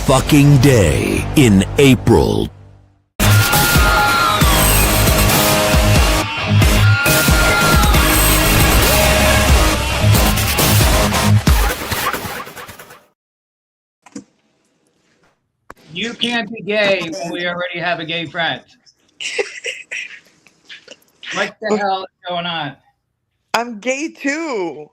fucking day in April. You can't be gay when we already have a gay friend. What the hell is going on? I'm gay too.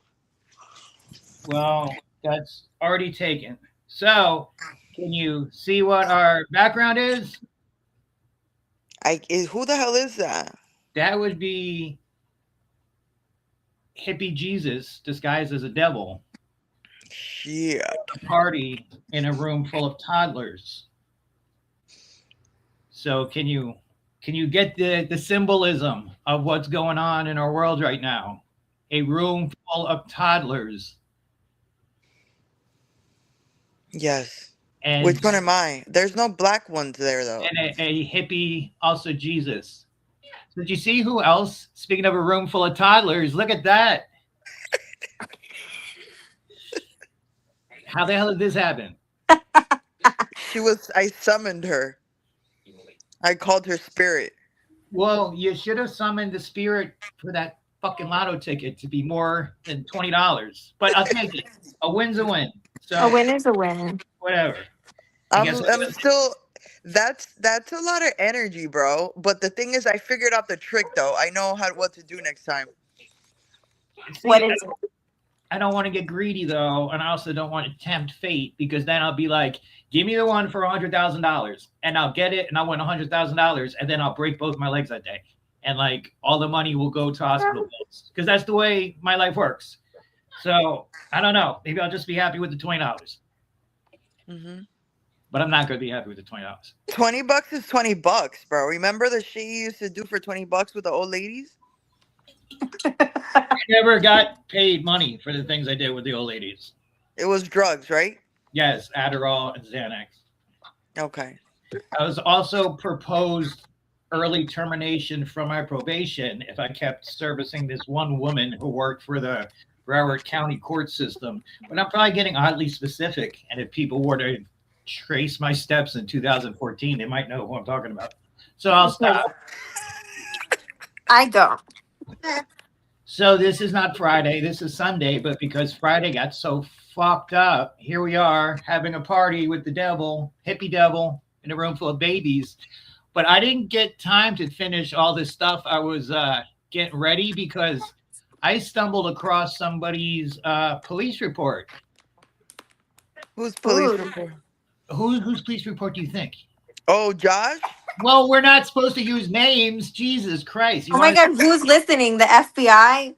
Well, that's already taken. So, can you see what our background is? Who the hell is that? That would be hippie Jesus disguised as a devil. Shit. A party in a room full of toddlers. So, can you get the symbolism of what's going on in our world right now? A room full of toddlers. Yes. And which one am I? There's no black ones there though. And a hippie, also Jesus. So did you see who else? Speaking of a room full of toddlers, look at that. How the hell did this happen? I summoned her. I called her spirit. Well, you should have summoned the spirit for that fucking lotto ticket to be more than $20. But I'll take it. A win's a win. So a win is a win. Whatever. I'm still. That's a lot of energy, bro. But the thing is, I figured out the trick, though. I know what to do next time. See, what is it? I don't want to get greedy, though, and I also don't want to tempt fate, because then I'll be like, give me the one for $100,000, and I'll get it, and I'll win $100,000, and then I'll break both my legs that day. And, like, all the money will go to hospital bills, because that's the way my life works. So, I don't know. Maybe I'll just be happy with the $20. Mm-hmm. But I'm not going to be happy with the $20. $20 is $20, bro. Remember the shit you used to do for $20 with the old ladies? I never got paid money for the things I did with the old ladies. It was drugs, right? Yes, Adderall and Xanax. Okay. I was also proposed early termination from my probation if I kept servicing this one woman who worked for the Broward County court system. But I'm probably getting oddly specific, and if people were to trace my steps in 2014, they might know who I'm talking about. So I'll stop. I don't. So this is not Friday, this is Sunday, but because Friday got so fucked up, here we are having a party with the devil, hippie devil, in a room full of babies. But I didn't get time to finish all this stuff. I was getting ready because I stumbled across somebody's police report. Whose police report? Whose police report do you think? Oh, Josh? Well, we're not supposed to use names. Jesus Christ. Oh my God, who's listening? The FBI?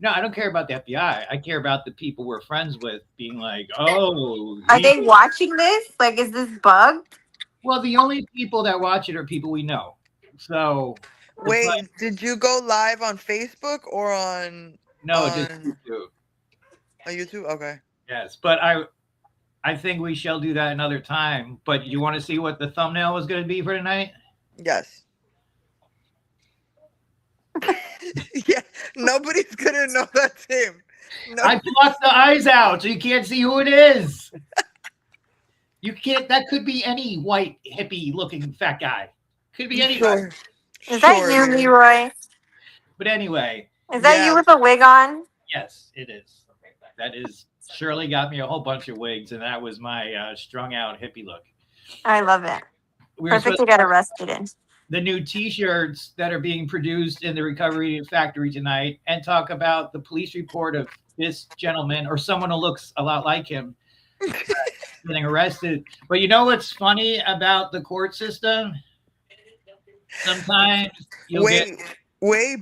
No, I don't care about the FBI. I care about the people we're friends with being like, oh. Are they watching this? Like, is this bugged? Well, the only people that watch it are people we know. So. Wait, did you go live on Facebook or on? No, just YouTube. On YouTube? Okay. Yes, but I think we shall do that another time. But you want to see what the thumbnail was going to be for tonight? Yes. Yeah, nobody's going to know that's him. I plucked the eyes out so you can't see who it is. You can't. That could be any white hippie-looking fat guy. Could be any. Sure. Is that you, Leroy? But anyway. Is that you with a wig on? Yes, it is. That is. Shirley got me a whole bunch of wigs, and that was my strung out hippie look. I love it. Perfect to get arrested in. The new T-shirts that are being produced in the Recovery Factory tonight, and talk about the police report of this gentleman or someone who looks a lot like him getting arrested. But you know what's funny about the court system? Sometimes you'll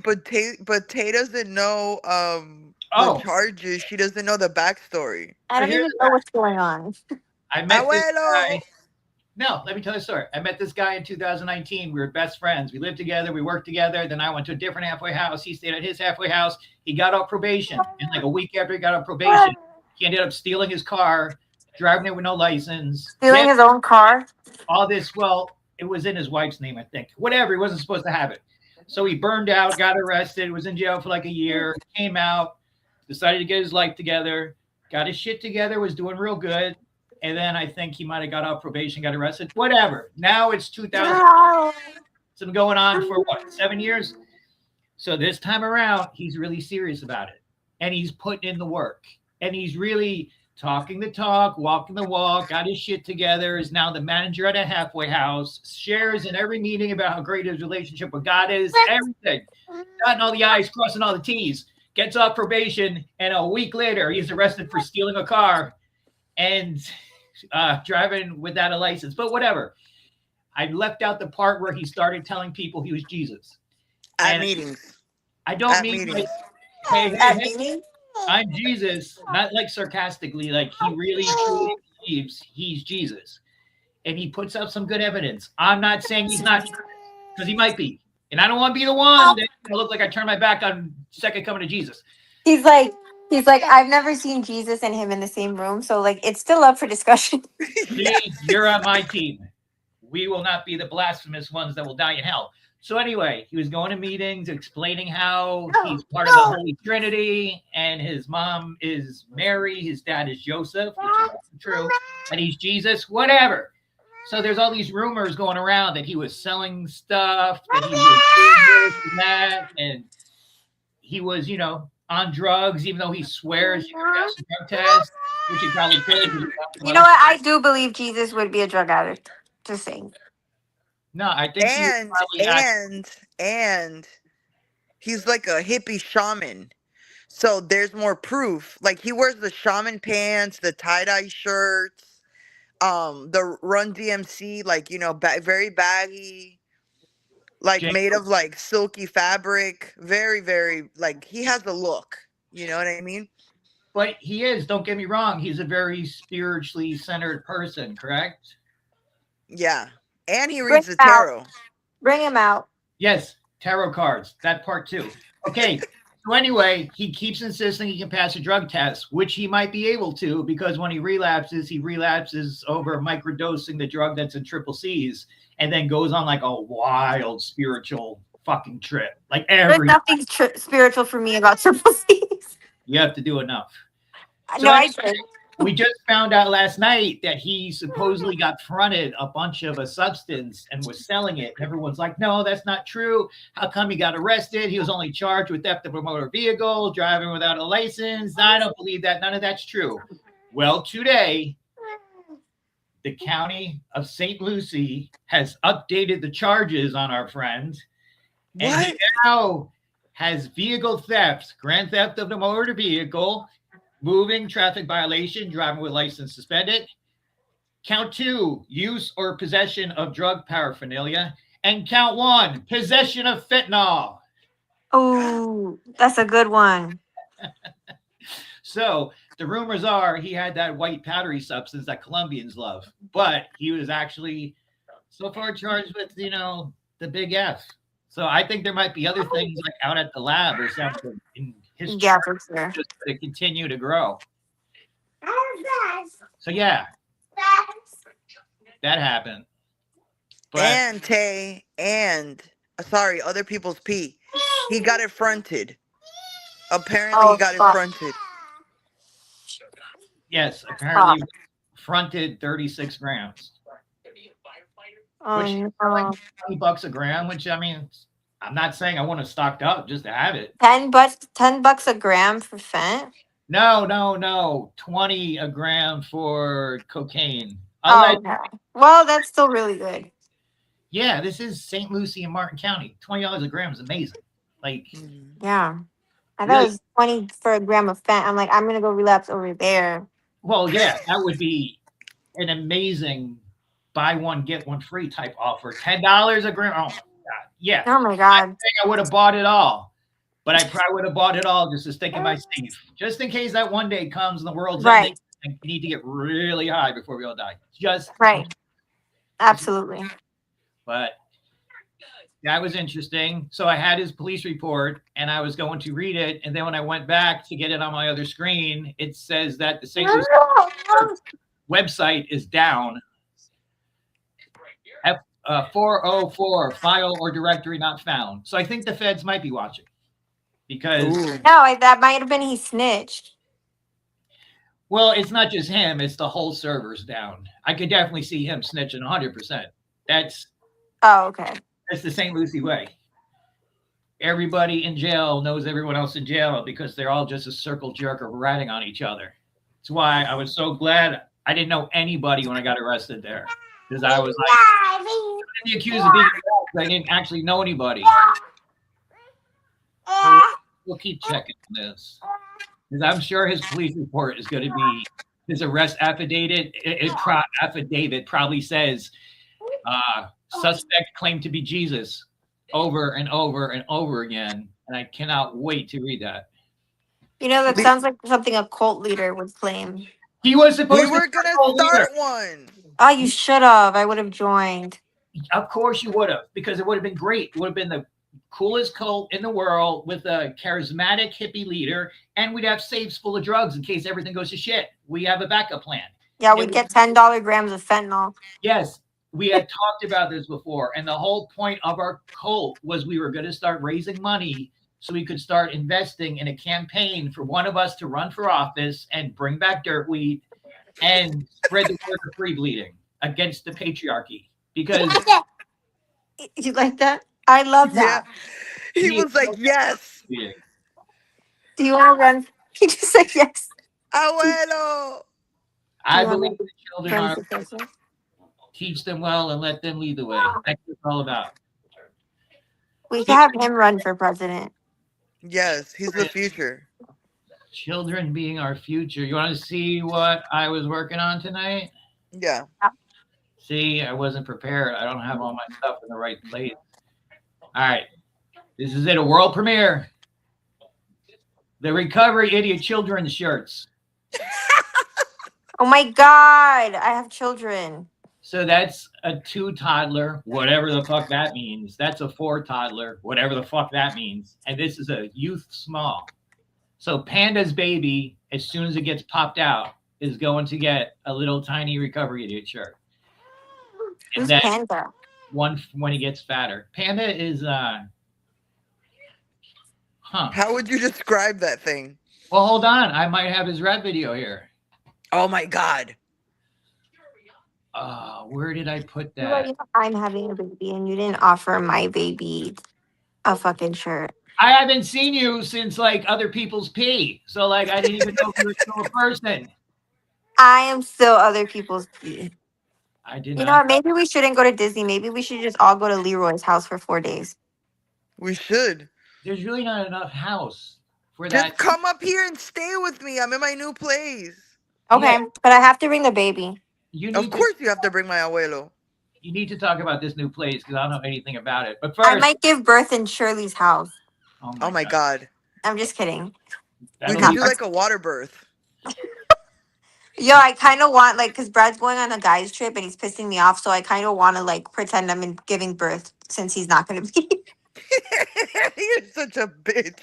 but Tay doesn't know the charges. She doesn't know the backstory. I don't even know what's going on. I met this guy. No, let me tell you a story. I met this guy in 2019. We were best friends. We lived together. We worked together. Then I went to a different halfway house. He stayed at his halfway house. He got off probation. And like a week after he got off probation, he ended up stealing his car, driving it with no license. Stealing his own car? All this, well, it was in his wife's name, I think. Whatever, he wasn't supposed to have it. So he burned out, got arrested, was in jail for like a year, came out, decided to get his life together, got his shit together, was doing real good. And then I think he might have got off probation, got arrested. Whatever. Now it's 2000. It's been going on for what, 7 years? So this time around, he's really serious about it. And he's putting in the work. And he's really talking the talk, walking the walk, got his shit together, is now the manager at a halfway house, shares in every meeting about how great his relationship with God is, everything. Dotting all the I's, crossing all the T's. Gets off probation, and a week later, he's arrested for stealing a car and driving without a license. But whatever. I left out the part where he started telling people he was Jesus. At meetings. I don't mean like, hey, I'm Jesus, not like sarcastically, like he really truly believes he's Jesus. And he puts up some good evidence. I'm not saying he's not, because he might be. And I don't want to be the one that look like I turned my back on second coming to Jesus. He's like, I've never seen Jesus and him in the same room. So like, it's still up for discussion. Please, you're on my team. We will not be the blasphemous ones that will die in hell. So anyway, he was going to meetings, explaining how he's part of the Holy Trinity, and his mom is Mary, his dad is Joseph, which is true, and he's Jesus, whatever. So there's all these rumors going around that he was selling stuff, that he was doing this and that, and he was, on drugs, even though he swears you can pass a drug test, which he probably could. You know what? I do believe Jesus would be a drug addict. Just saying. No, I think and he's like a hippie shaman. So there's more proof. Like he wears the shaman pants, the tie-dye shirts, the Run DMC, like, very baggy, like made of like silky fabric. Very, very, like he has the look. You know what I mean? But he is, don't get me wrong, he's a very spiritually centered person, correct? Yeah. And he reads the tarot. Bring him out. Yes, tarot cards. That part too. Okay. So anyway, he keeps insisting he can pass a drug test, which he might be able to, because when he relapses over microdosing the drug that's in triple C's, and then goes on like a wild spiritual fucking trip. Like there's nothing spiritual for me about triple C's. You have to do enough. So I did. We just found out last night that he supposedly got fronted a bunch of a substance and was selling it. Everyone's like, no, that's not true. How come he got arrested? He was only charged with theft of a motor vehicle, driving without a license. I don't believe that. None of that's true. Well, today, the county of St. Lucie has updated the charges on our friend. And he now has vehicle theft, grand theft of the motor vehicle, moving, traffic violation, driving with license suspended. Count 2, use or possession of drug paraphernalia. And count 1, possession of fentanyl. Oh, that's a good one. So the rumors are he had that white powdery substance that Colombians love, but he was actually so far charged with, the big F. So I think there might be other things like out at the lab or something in his for sure. Just to continue to grow. So yeah, that happened. But, sorry, other people's pee. He got it fronted. Apparently, he got it fronted. Yes, apparently fronted 36 grams. Which is like $20 a gram, which I mean, I'm not saying I want to stock up just to have it. $10 a gram for fent? No. 20 a gram for cocaine. Okay. Well, that's still really good. Yeah, this is St. Lucie and Martin County. $20 a gram is amazing. Like, yeah. I thought it was 20 for a gram of fent. I'm like, I'm gonna go relapse over there. Well, yeah, that would be an amazing buy one get one free type offer. $10 a gram. Oh my god. Yeah. Oh my god. I think I would have bought it all, but I probably would have bought it all just to stick in my safe, just in case that one day comes and the world's ending and we need to get really high before we all die. Just right. Absolutely. But that was interesting. So I had his police report and I was going to read it, and then when I went back to get it on my other screen, it says that the St. Louis website is down. 404 file or directory not found. So I think the feds might be watching because that might have been he snitched. Well, it's not just him; it's the whole server's down. I could definitely see him snitching 100%. That's okay. That's the St. Lucie way. Everybody in jail knows everyone else in jail because they're all just a circle jerk of ratting on each other. That's why I was so glad I didn't know anybody when I got arrested there. Because I was like, accused of being I didn't actually know anybody. So we'll keep checking this. Because I'm sure his police report is going to be his arrest affidavit. Affidavit probably says suspect claimed to be Jesus over and over and over again. And I cannot wait to read that. You know, that sounds like something a cult leader would claim. He was supposed We were going to start one. Oh, you should have. I would have joined. Of course you would have, because it would have been great. It would have been the coolest cult in the world with a charismatic hippie leader, and we'd have safes full of drugs in case everything goes to shit. We have a backup plan. Yeah, we'd get $10 grams of fentanyl. Yes, we had talked about this before, and the whole point of our cult was we were going to start raising money so we could start investing in a campaign for one of us to run for office and bring back dirt weed and spread the word of free bleeding against the patriarchy. Because you like that? I love that. Yeah. He was like, yes. Do you want to run? He just said yes. Abuelo. I believe the children are. Teach them well and let them lead the way. That's what it's all about. We can have him run for president. Yes, he's the future. Children being our future. You want to see what I was working on tonight? Yeah. See, I wasn't prepared. I don't have all my stuff in the right place. All right. This is it, a world premiere. The Recovery Idiot Children's shirts. Oh my God. I have children. So that's a 2 toddler, whatever the fuck that means. That's a 4 toddler, whatever the fuck that means. And this is a youth small. So Panda's baby, as soon as it gets popped out, is going to get a little tiny Recovery Idiot shirt. Who's Panda? One when he gets fatter. Panda is How would you describe that thing? Well, hold on. I might have his rap video here. Oh my God. Where did I put that? I'm having a baby and you didn't offer my baby a fucking shirt. I haven't seen you since like other people's pee. So like I didn't even know if you were still a person. I am still other people's pee. I did not. You know what? Maybe we shouldn't go to Disney. Maybe we should just all go to Leroy's house for 4 days. We should. There's really not enough house for just that. Just come up here and stay with me. I'm in my new place. Okay, yeah. But I have to bring the baby. Of course you have to bring my abuelo. You need to talk about this new place because I don't know anything about it. But first, I might give birth in Shirley's house. Oh my God. I'm just kidding. We can do like a water birth. Yo, I kind of want, like, because Brad's going on a guy's trip and he's pissing me off, so I kind of want to, like, pretend I'm giving birth since he's not going to be. You're such a bitch.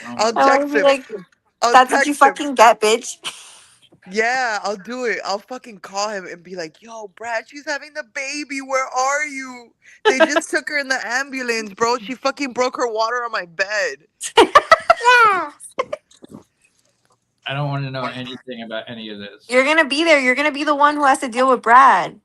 Oh I'll text him. Like, that's what you fucking get, bitch. Yeah, I'll do it. I'll fucking call him and be like, yo, Brad, she's having the baby. Where are you? They just took her in the ambulance, bro. She fucking broke her water on my bed. Yeah. I don't want to know anything about any of this. You're going to be there. You're going to be the one who has to deal with Brad.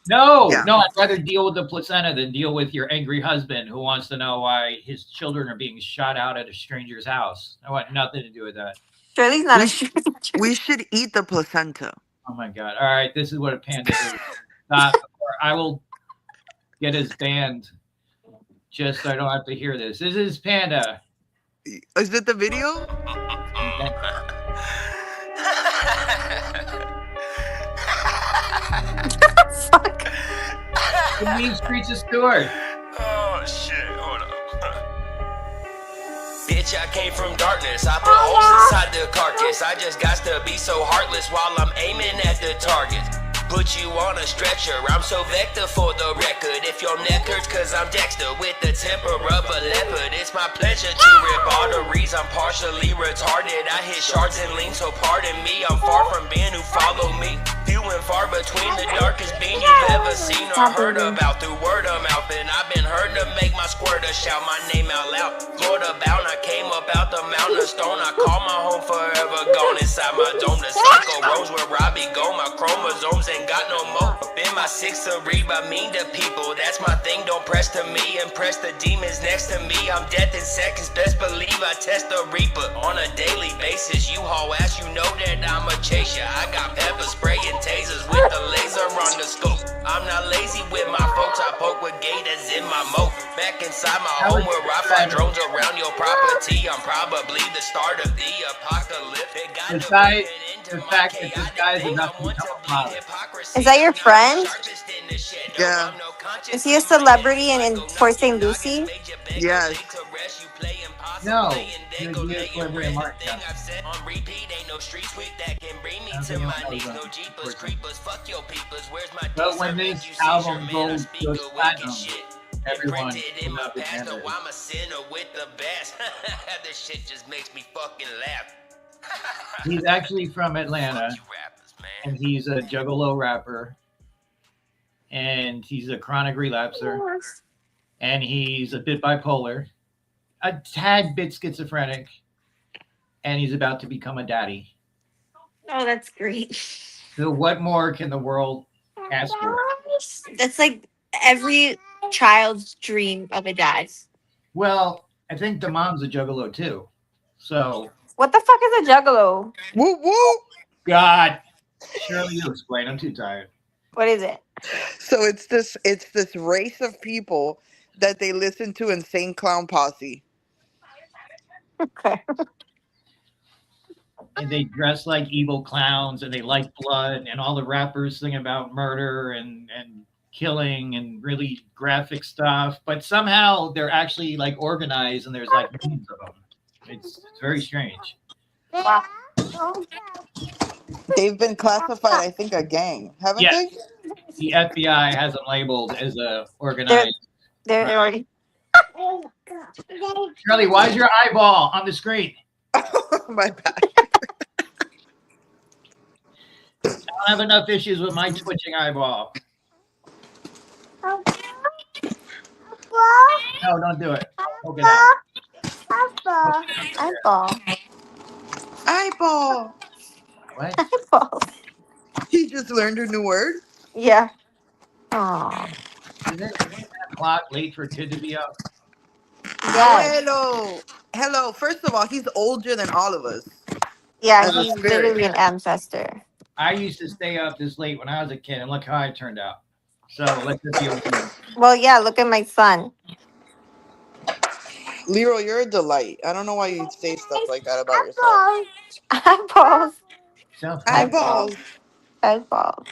No, I'd rather deal with the placenta than deal with your angry husband who wants to know why his children are being shot out at a stranger's house. I want nothing to do with that. Shirley's not a stranger. We should eat the placenta. Oh my God. All right, this is what a panda is. Stop, or I will get his banned just so I don't have to hear this. This is Panda. Is it the video? Fuck. The mean streets of Stewart. Oh shit, hold up. Bitch, I came from darkness. I put holes inside the carcass. I just got to be so heartless while I'm aiming at the target. Put you on a stretcher. I'm so vector for the record. If your neck hurts, cause I'm Dexter with the temper of a leopard. It's my pleasure to rip arteries. I'm partially retarded. I hit shards and lean, so pardon me. I'm far from being who follow me. few and far between, the darkest being you've ever seen or heard about. Through word of mouth, and I've been heard to make my squirter shout my name out loud. Florida bound, I came up out the mountain of stone. I call my home forever gone inside my dome. The cycle roams where Robbie go. My chromosomes ain't got no more. Up in my six Ariba, mean to people. That's my thing. Don't press to me. Impress the demons next to me. I'm death in seconds. Best believe I test the reaper on a daily basis. You haul ass, you know that I'ma chase ya. I got pepper spray and tasers with the laser on the scope. I'm not lazy with my folks. I poke with gators in my moat. Back inside my home where I fly drones around your property. I'm probably the start of the apocalypse. The fact that this guy is enough to become a model. Is that your friend? Yeah. Is he a celebrity in Port St. Lucie? Yes. No, he is celebrity in Martin. But when this album goes platinum, everyone will not be I'm a sinner with the best. This shit just makes me fucking laugh. He's actually from Atlanta, and he's a juggalo rapper, and he's a chronic relapser, and he's a bit bipolar, a tad bit schizophrenic, and he's about to become a daddy. Oh, that's great. So what more can the world ask for? That's like every child's dream of a dad. Well, I think the mom's a juggalo too. So What the fuck is a juggalo? Woo woo. God, Shirley, you explain. I'm too tired. What is it? So it's this race of people that they listen to Insane Clown Posse. Okay. And they dress like evil clowns, and they like blood, and all the rappers sing about murder and killing and really graphic stuff. But somehow they're actually like organized, and there's like millions of them. It's very strange. Wow. They've been classified, I think, a gang, haven't Yes. they? The FBI has them labeled as a organized. They're already. Shirley, why is your eyeball on the screen? My bad. I don't have enough issues with my twitching eyeball. No, don't do it. Poke it out. Eyeball. Eyeball. What? Eyeball. He just learned a new word. Yeah. Oh. Isn't that clock late for a kid to be up? Yes. Hello. First of all, he's older than all of us. Yeah, As a he's spirit. literally an ancestor. I used to stay up this late when I was a kid, and look how I turned out. So let's just be open. Well, yeah, look at my son. Leroy, you're a delight. I don't know why you say stuff like that about yourself. Eyeballs. Sounds Eyeballs. Eyeball.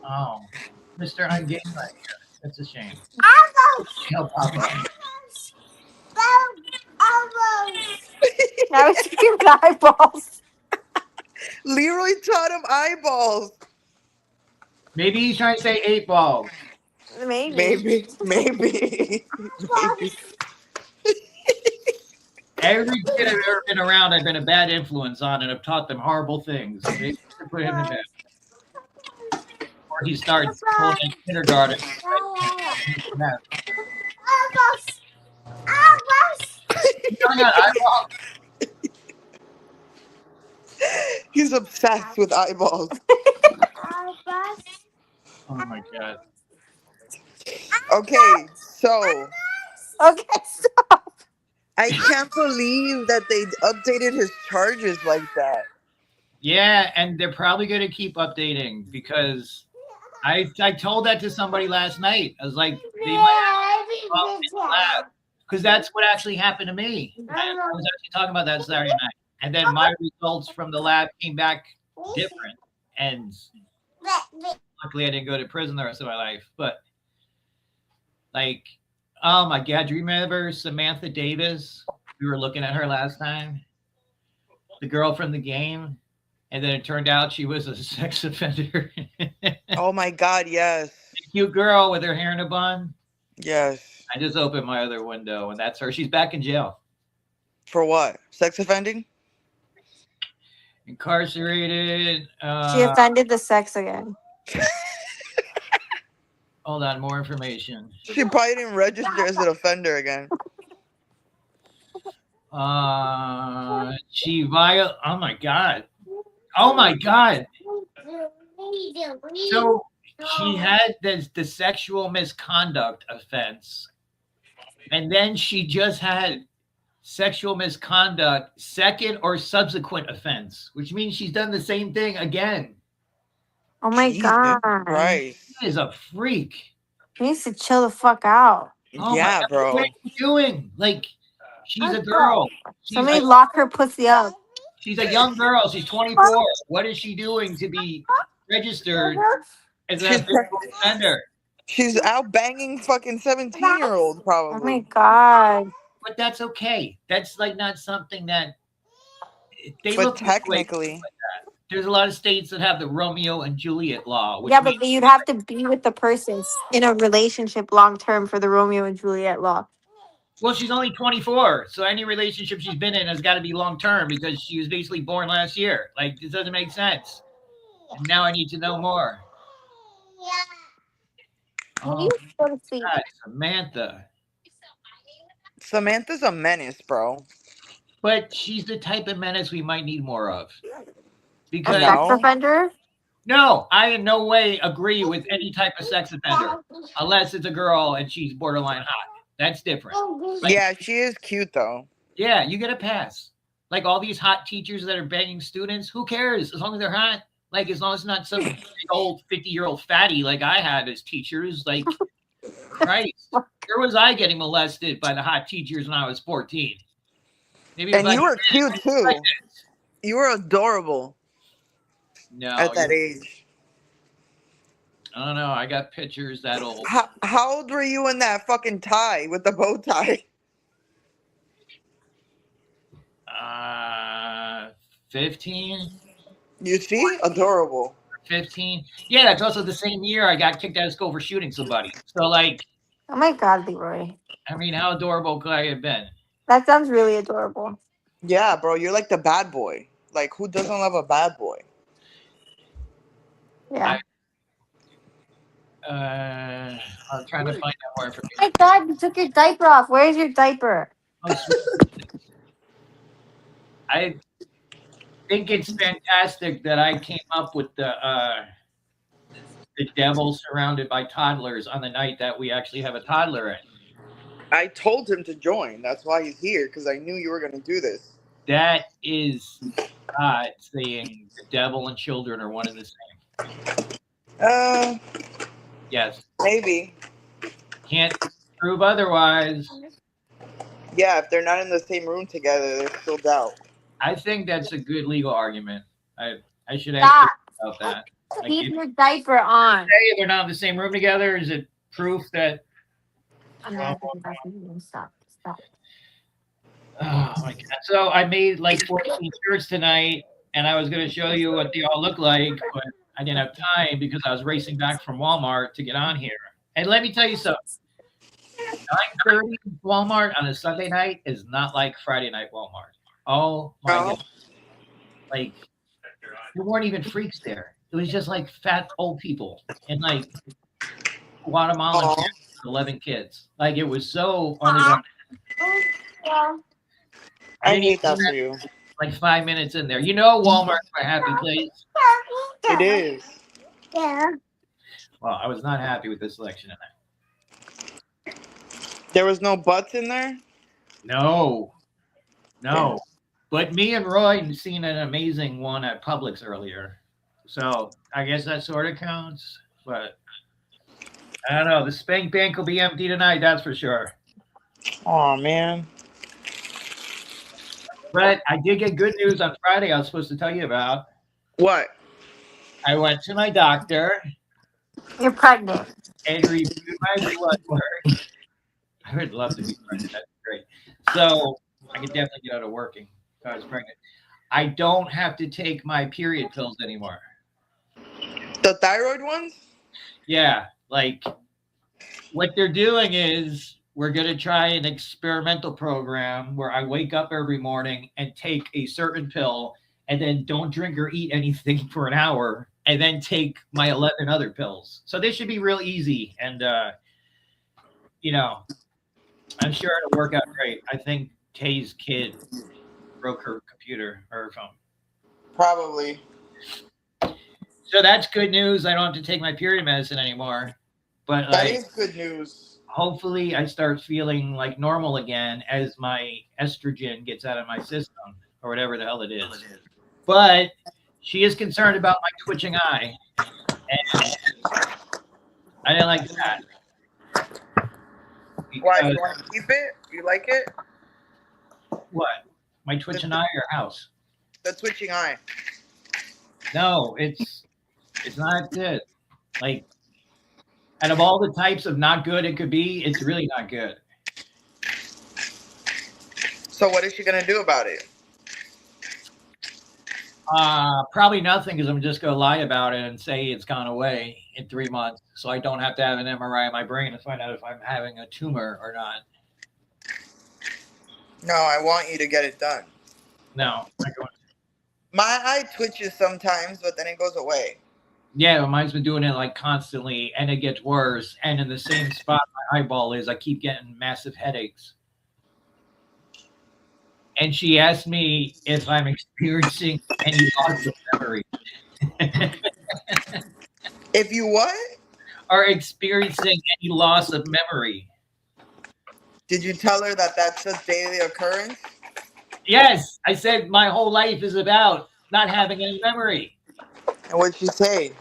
Oh, Mr. I'm getting right here. That's a shame. No, Papa. Now he's speaking with eyeballs. Leroy taught him eyeballs. Maybe he's trying to say 8 balls. Maybe. Maybe. Every kid I've ever been around, I've been a bad influence on, and I've taught them horrible things. Maybe to put him to bed. Or he starts going in kindergarten. He's obsessed with eyeballs. Oh my God. Okay, so Okay, stop. I can't believe that they updated his charges like that. Yeah, and they're probably going to keep updating because I told that to somebody last night. I was like, they might have because that's what actually happened to me. I was actually talking about that Saturday night. And then my results from the lab came back different. And luckily I didn't go to prison the rest of my life. But like, oh my God, do you remember Samantha Davis? We were looking at her last time. The girl from the game. And then it turned out she was a sex offender. Oh my God, yes. Cute girl with her hair in a bun. Yes. I just opened my other window and that's her. She's back in jail. For what? Sex offending? Incarcerated. She offended the sex again. Hold on, more information. She probably didn't register as an offender again. She oh my god. Oh my god. So she had the sexual misconduct offense, and then she just had sexual misconduct second or subsequent offense, which means she's done the same thing again. Oh my god. Christ. She is a freak. She needs to chill the fuck out. Oh yeah, my god, bro. what are you doing? Like, she's a girl. Somebody lock her pussy up. She's a young girl. She's 24. What is she doing to be registered as an offender? She's out banging fucking 17-year-old probably. Oh my god. But that's okay. That's like not something that they but look technically. like that. There's a lot of states that have the Romeo and Juliet law. Yeah, but you'd have to be with the person in a relationship long term for the Romeo and Juliet law. Well, she's only 24, so any relationship she's been in has got to be long term because she was basically born last year. Like, this doesn't make sense. And now I need to know more. Oh, God, Samantha. Samantha's a menace, bro. But she's the type of menace we might need more of. Because a sex offender? No, I in no way agree with any type of sex offender unless it's a girl and she's borderline hot. That's different. Like, yeah, she is cute though. Yeah, you get a pass. Like all these hot teachers that are banging students, who cares? As long as they're hot. Like as long as it's not some old 50-year-old fatty like I had as teachers. Like, Christ, where was I getting molested by the hot teachers when I was 14? Maybe and you were cute too. You were adorable. No, at that age. I don't know. I got pictures that old. How old were you in that fucking tie with the bow tie? 15. You see? Adorable. 15. Yeah, that's also the same year I got kicked out of school for shooting somebody. So, like. Oh my God, Leroy. I mean, how adorable could I have been? That sounds really adorable. Yeah, bro. You're like the bad boy. Like, who doesn't love a bad boy? Yeah. I'm trying to find out more information. Oh my God, you took your diaper off. Where's your diaper? I think it's fantastic that I came up with the devil surrounded by toddlers on the night that we actually have a toddler in. I told him to join. That's why he's here, because I knew you were going to do this. That is God saying the devil and children are one and the same. Yes. Maybe. Can't prove otherwise. Yeah, if they're not in the same room together, there's still doubt. I think that's a good legal argument. I should ask you about that. Keep your diaper on. Say they're not in the same room together. Is it proof that? Stop. Oh my God! So I made like 14 shirts tonight, and I was going to show you what they all look like, but I didn't have time because I was racing back from Walmart to get on here. And let me tell you something. 9:30 Walmart on a Sunday night is not like Friday night Walmart. Oh my God! Like there weren't even freaks there. It was just like fat old people and like Guatemalan 11 kids. Like it was so underground. I hate that for you. Like 5 minutes in there. You know Walmart's my happy place. It is. Yeah. Well, I was not happy with this selection tonight. There was no butts in there? No. But me and Roy seen an amazing one at Publix earlier. So I guess that sort of counts. But I don't know. The spank bank will be empty tonight, that's for sure. Oh man. But I did get good news on Friday I was supposed to tell you about. What? I went to my doctor. You're pregnant. And reviewed my blood work. I would love to be pregnant. That's great. So I could definitely get out of working if I was pregnant. I don't have to take my period pills anymore. The thyroid ones? Yeah. Like what they're doing is we're going to try an experimental program where I wake up every morning and take a certain pill and then don't drink or eat anything for an hour, and then take my 11 other pills. So this should be real easy. And, you know, I'm sure it'll work out great. I think Kay's kid broke her computer or her phone. Probably. So that's good news. I don't have to take my period medicine anymore. But that is good news. Hopefully I start feeling like normal again as my estrogen gets out of my system or whatever the hell it is. But she is concerned about my twitching eye. And I didn't like that. Why? You want to keep it? You like it? What? My twitching eye or house? The twitching eye. No, it's not good. Like, out of all the types of not good it could be, it's really not good. So what is she going to do about it? Probably nothing, because I'm just going to lie about it and say it's gone away in 3 months, so I don't have to have an MRI of my brain to find out if I'm having a tumor or not. No, I want you to get it done. No, not going to. My eye twitches sometimes, but then it goes away. Yeah, mine's been doing it like constantly, and it gets worse. And in the same spot my eyeball is, I keep getting massive headaches. And she asked me if I'm experiencing any loss of memory. If you what? Are experiencing any loss of memory. Did you tell her that that's a daily occurrence? Yes, I said my whole life is about not having any memory. And what'd she say?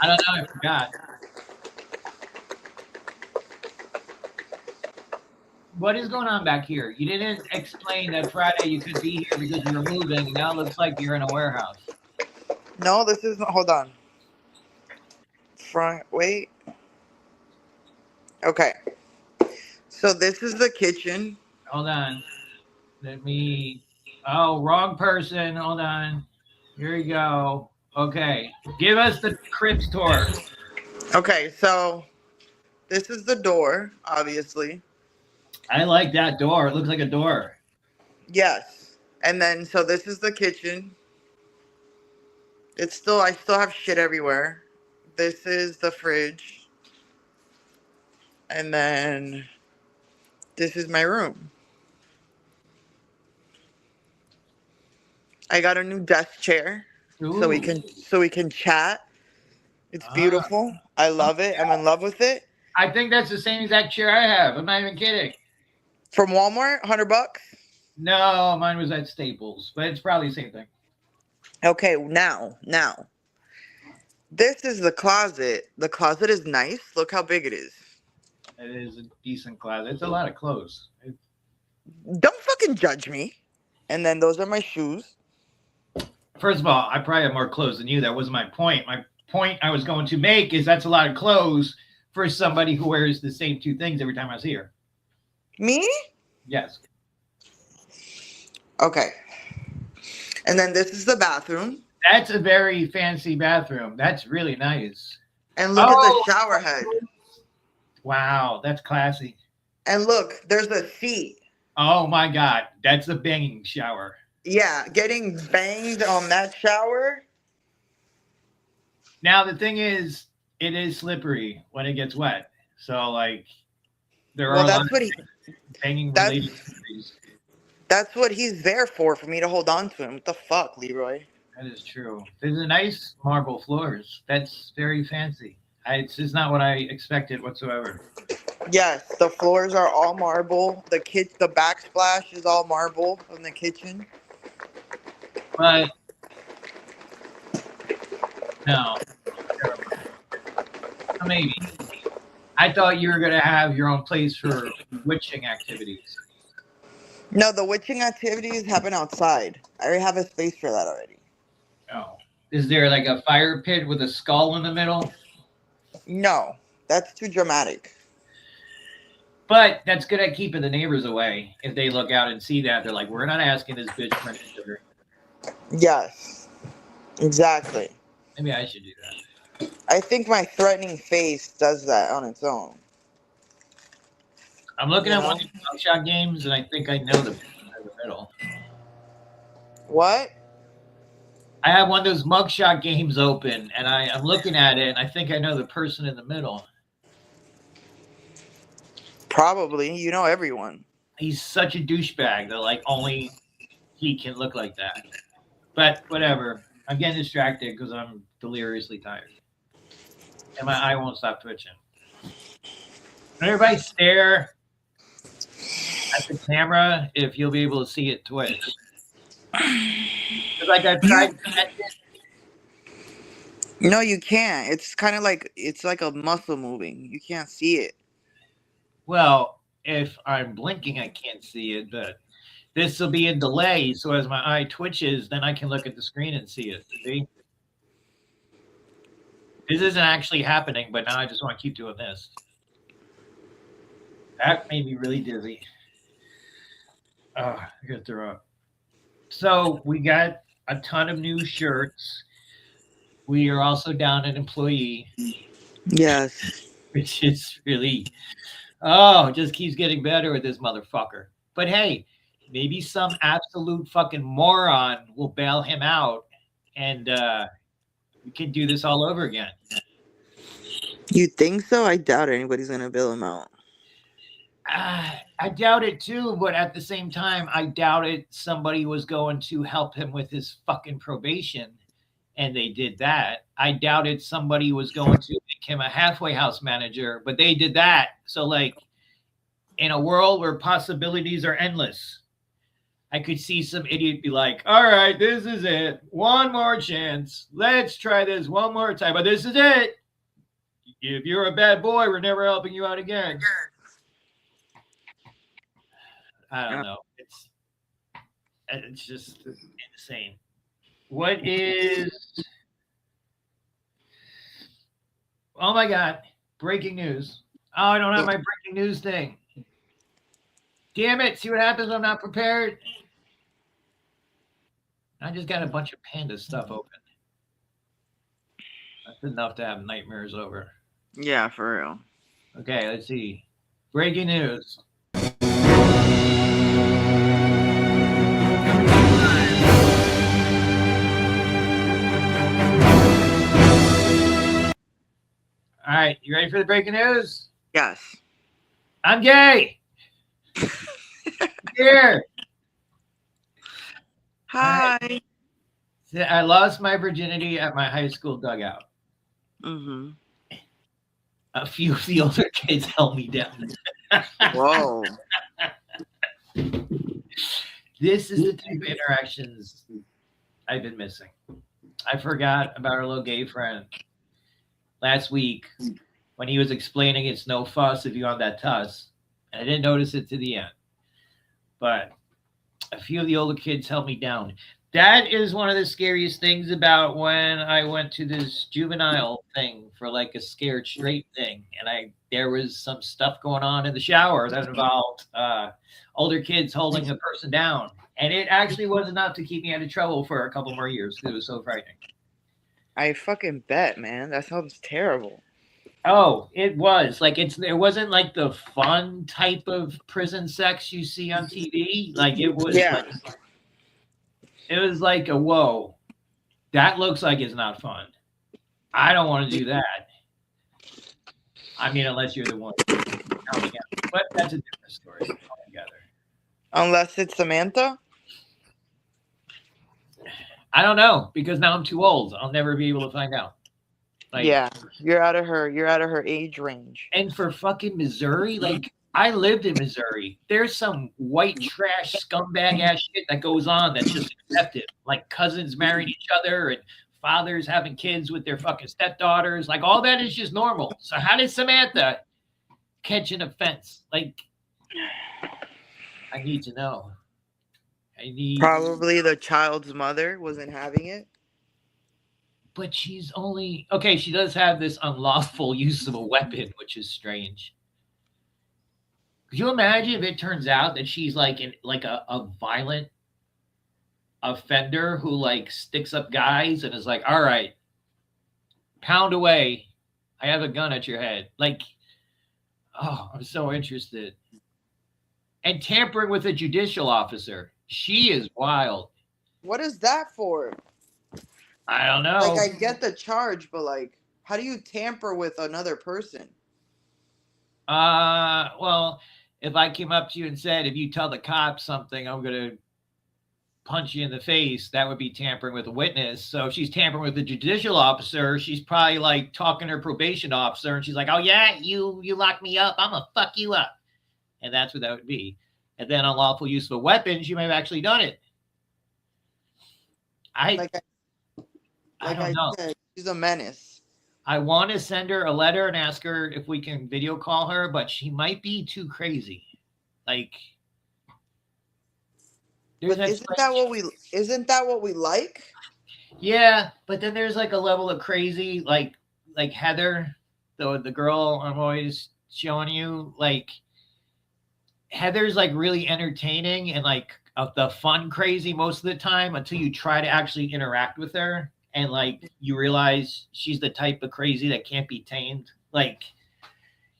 I don't know, I forgot. What is going on back here? You didn't explain that Friday you could be here because you were moving, and now it looks like you're in a warehouse. No, this is not. Hold on. Wait. Okay. So this is the kitchen. Hold on. Let me. Oh, wrong person. Hold on. Here we go. Okay. Give us the crib tour. Okay, so this is the door, obviously. I like that door. It looks like a door. Yes. And then, so this is the kitchen. I still have shit everywhere. This is the fridge. And then this is my room. I got a new desk chair. Ooh. so we can chat. It's beautiful. I love it. I'm in love with it. I think that's the same exact chair I have. I'm not even kidding. From Walmart, $100. No, mine was at Staples, but it's probably the same thing. Okay, now. This is the closet. The closet is nice. Look how big it is. It is a decent closet. It's a lot of clothes. Don't fucking judge me. And then those are my shoes. First of all, I probably have more clothes than you. That was my point. My point I was going to make is that's a lot of clothes for somebody who wears the same two things every time I see her. Me? Yes. Okay. And then this is the bathroom. That's a very fancy bathroom. That's really nice. And look at the shower head. Wow, that's classy. And look, there's a seat. Oh my God, that's a banging shower. Yeah, getting banged on that shower. Now the thing is, it is slippery when it gets wet. So like, there are that's what banging related injuries. That's what he's there for me to hold on to him. What the fuck, Leroy? That is true. There's a nice marble floors. That's very fancy. It's just not what I expected whatsoever. Yes, the floors are all marble. The backsplash is all marble in the kitchen. But no, maybe. I thought you were gonna have your own place for witching activities. No, the witching activities happen outside. I already have a space for that already. Oh, is there like a fire pit with a skull in the middle? No, that's too dramatic. But that's good at keeping the neighbors away. If they look out and see that, they're like, "We're not asking this bitch for any sugar." Yes, exactly. Maybe I should do that. I think my threatening face does that on its own. I'm looking at one of the shot games, and I think I know the middle. What? I have one of those mugshot games open, and I'm looking at it, and I think I know the person in the middle. Probably. You know everyone. He's such a douchebag that like only he can look like that. But whatever. I'm getting distracted because I'm deliriously tired. And my eye won't stop twitching. Everybody stare at the camera if you'll be able to see it twitch. Like I've tried to connect it. No, you can't. It's kind of like it's like a muscle moving. You can't see it. Well, if I'm blinking, I can't see it, but this will be in delay. So as my eye twitches, then I can look at the screen and see it. See? This isn't actually happening, but now I just want to keep doing this. That made me really dizzy. Oh, I gotta throw up. So we got a ton of new shirts. We are also down an employee. Yes. Which is really, it just keeps getting better with this motherfucker. But hey, maybe some absolute fucking moron will bail him out and we can do this all over again. You think so? I doubt anybody's going to bail him out. I doubt it too, but at the same time, I doubted somebody was going to help him with his fucking probation, and they did that. I doubted somebody was going to make him a halfway house manager, but they did that. So, like, in a world where possibilities are endless, I could see some idiot be like, all right, this is it. One more chance. Let's try this one more time, but this is it. If you're a bad boy, we're never helping you out again. I don't know. It's just insane. What is? Oh my God! Breaking news. Oh, I don't have my breaking news thing. Damn it! See what happens when I'm not prepared. I just got a bunch of Panda stuff open. That's enough to have nightmares over. Yeah, for real. Okay, let's see. Breaking news. All right, you ready for the breaking news? Yes. I'm gay. Here. Hi. Right. I lost my virginity at my high school dugout. Mm-hmm. A few of the older kids held me down. Whoa. This is the type of interactions I've been missing. I forgot about our little gay friend last week when he was explaining it's no fuss if you're on that tuss. And I didn't notice it to the end. But a few of the older kids held me down. That is one of the scariest things about when I went to this juvenile thing for like a scared straight thing. And there was some stuff going on in the shower that involved older kids holding a person down. And it actually was enough to keep me out of trouble for a couple more years because it was so frightening. I fucking bet, man. That sounds terrible. Oh, it was. Like it wasn't like the fun type of prison sex you see on TV. Like it was it was like a whoa. That looks like it's not fun. I don't want to do that. I mean, unless you're the one. But that's a different story altogether. Unless it's Samantha? I don't know, because now I'm too old. I'll never be able to find out. Like, yeah, you're out of her age range. And for fucking Missouri, like I lived in Missouri. There's some white trash scumbag ass shit that goes on that's just accepted. Like cousins marrying each other and fathers having kids with their fucking stepdaughters. Like all that is just normal. So how did Samantha catch an offense? Like I need to know. Probably the child's mother wasn't having it. But she's only okay. She does have this unlawful use of a weapon, which is strange. Could you imagine if it turns out that she's like a violent offender who like sticks up guys and is like, all right, pound away. I have a gun at your head. Like, oh, I'm so interested. And tampering with a judicial officer. She is wild. What is that for? I don't know. Like, I get the charge, but like, how do you tamper with another person? Well, if I came up to you and said, if you tell the cops something, I'm gonna punch you in the face, that would be tampering with a witness. So if she's tampering with the judicial officer, she's probably like talking to her probation officer, and she's like, "Oh yeah, you lock me up, I'm gonna fuck you up," and that's what that would be. And then unlawful use of a weapon, she may have actually done it. I don't know. Said, she's a menace. I want to send her a letter and ask her if we can video call her, but she might be too crazy. Like, but isn't that what we like? Yeah, but then there's like a level of crazy, like Heather, the girl I'm always showing you. Like, Heather's like really entertaining and like the fun crazy most of the time until you try to actually interact with her. And like you realize she's the type of crazy that can't be tamed. Like,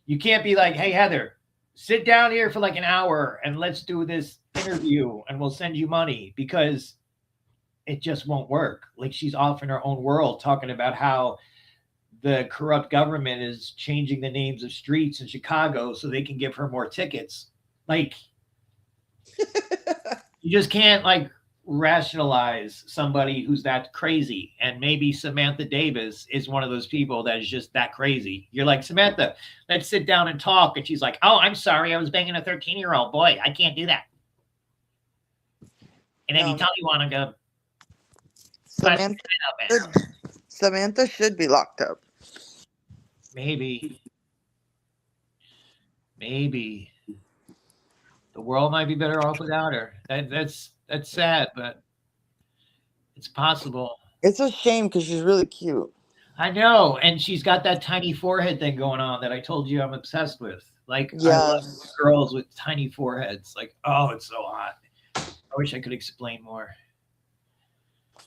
you can't be like, "Hey Heather, sit down here for like an hour and let's do this interview and we'll send you money," because it just won't work. Like, she's off in her own world talking about how the corrupt government is changing the names of streets in Chicago so they can give her more tickets. Like, you just can't like rationalize somebody who's that crazy. And maybe Samantha Davis is one of those people that is just that crazy. You're like, "Samantha, let's sit down and talk," and she's like, "Oh, I'm sorry, I was banging a 13-year-old boy, I can't do that." And then you tell you want to go. Samantha should be locked up. Maybe the world might be better off without her. That's sad, but it's possible. It's a shame because she's really cute. I know, and she's got that tiny forehead thing going on that I told you I'm obsessed with. Like, yes. I love girls with tiny foreheads. Like, oh, it's so hot. I wish I could explain more.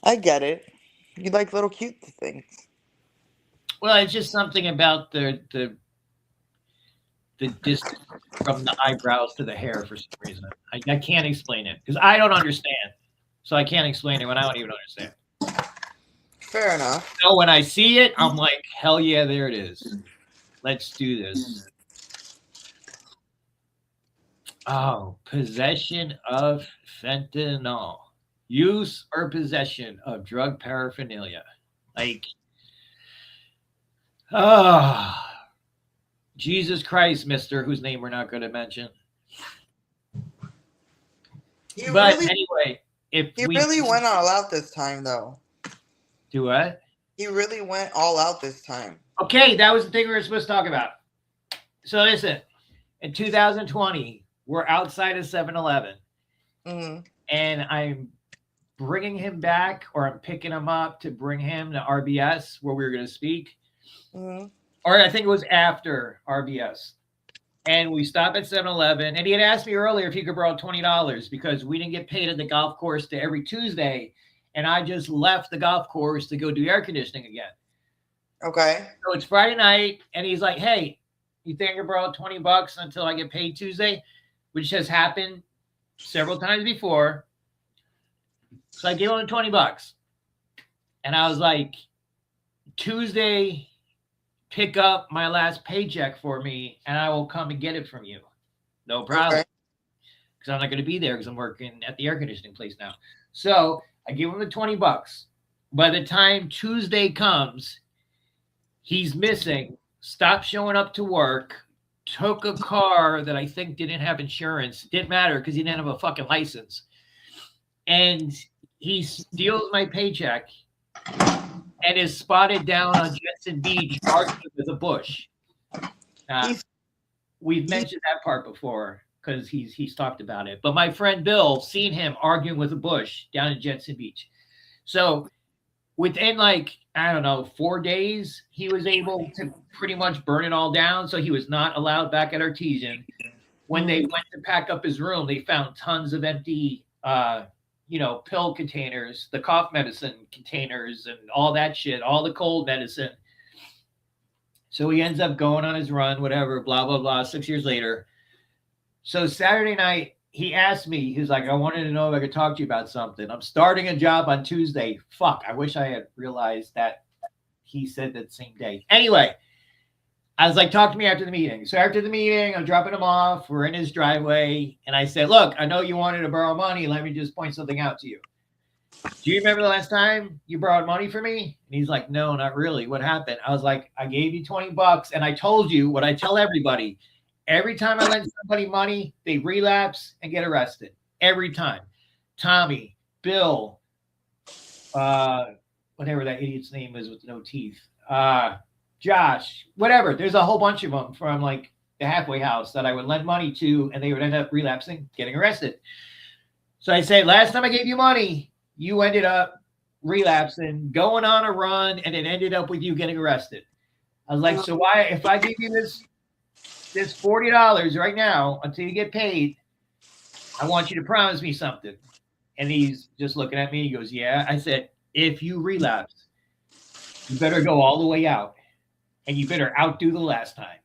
I get it. You like little cute things. Well, it's just something about the distance from the eyebrows to the hair for some reason. I can't explain it because I don't understand. So I can't explain it when I don't even understand. Fair enough. So when I see it, I'm like, hell yeah, there it is. Let's do this. Oh, possession of fentanyl. Use or possession of drug paraphernalia. Like, Jesus Christ, mister, whose name we're not going to mention. Anyway, if he really went all out this time, though. Do what? He really went all out this time. Okay, that was the thing we were supposed to talk about. So listen, in 2020, we're outside of 7-Eleven, and I'm bringing him back, or I'm picking him up to bring him to RBS where we were going to speak. Or I think it was after RBS. And we stopped at 7-Eleven, and he had asked me earlier if he could borrow $20 because we didn't get paid at the golf course to every Tuesday, and I just left the golf course to go do air conditioning again. Okay. So it's Friday night, and he's like, "Hey, you think I can borrow $20 until I get paid Tuesday?" Which has happened several times before. So I gave him $20. And I was like, "Tuesday, pick up my last paycheck for me, and I will come and get it from you. No problem." Because I'm not going to be there because I'm working at the air conditioning place now. So I give him the $20. By the time Tuesday comes, he's missing, stopped showing up to work, took a car that I think didn't have insurance. Didn't matter because he didn't have a fucking license. And he steals my paycheck and is spotted down on Jetson Beach arguing with a bush. We've mentioned that part before because he's talked about it. But my friend Bill seen him arguing with a bush down in Jetson Beach. So within 4 days, he was able to pretty much burn it all down. So he was not allowed back at Artesian. When they went to pack up his room, they found tons of empty pill containers, the cough medicine containers and all that shit, all the cold medicine. So he ends up going on his run, whatever, blah, blah, blah, 6 years later. So Saturday night, he asked me, he's like, I wanted to know if I could talk to you about something. I'm starting a job on Tuesday. Fuck, I wish I had realized that he said that same day. Anyway, I was like, talk to me after the meeting. So after the meeting, I'm dropping him off. We're in his driveway. And I said, look, I know you wanted to borrow money. Let me just point something out to you. Do you remember the last time you borrowed money from me? And he's like, no, not really. What happened? I was like, I gave you $20 and I told you what I tell everybody. Every time I lend somebody money, they relapse and get arrested. Every time. Tommy, Bill, whatever that idiot's name is with no teeth, Josh, whatever. There's a whole bunch of them from like the halfway house that I would lend money to, and they would end up relapsing, getting arrested. So I say, last time I gave you money, you ended up relapsing, going on a run, and it ended up with you getting arrested. I was like, so why, if I give you this $40 right now until you get paid, I want you to promise me something. And he's just looking at me. He goes, yeah. I said, if you relapse, you better go all the way out. And you better outdo the last time.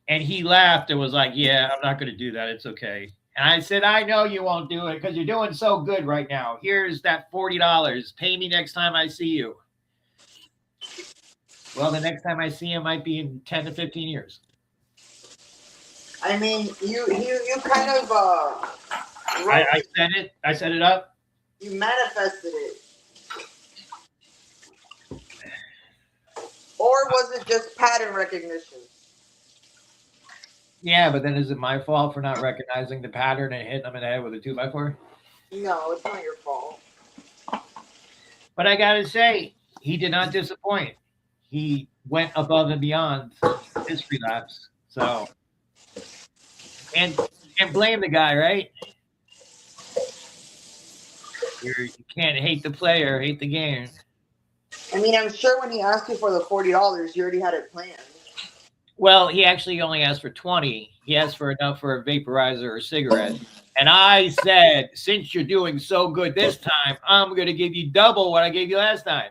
And he laughed and was like, yeah, I'm not going to do that. It's okay. And I said, I know you won't do it because you're doing so good right now. Here's that $40. Pay me next time I see you. Well, the next time I see him might be in 10 to 15 years. I mean, you kind of I said it. I set it up. You manifested it. Or was it just pattern recognition? Yeah, but then is it my fault for not recognizing the pattern and hitting them in the head with a 2x4? No, it's not your fault. But I gotta say, he did not disappoint. He went above and beyond his relapse. So, and blame the guy, right? You can't hate the player, hate the game. I mean, I'm sure when he asked you for the $40, you already had it planned. Well, he actually only asked for 20. He asked for enough for a vaporizer or a cigarette. And I said, since you're doing so good this time, I'm going to give you double what I gave you last time.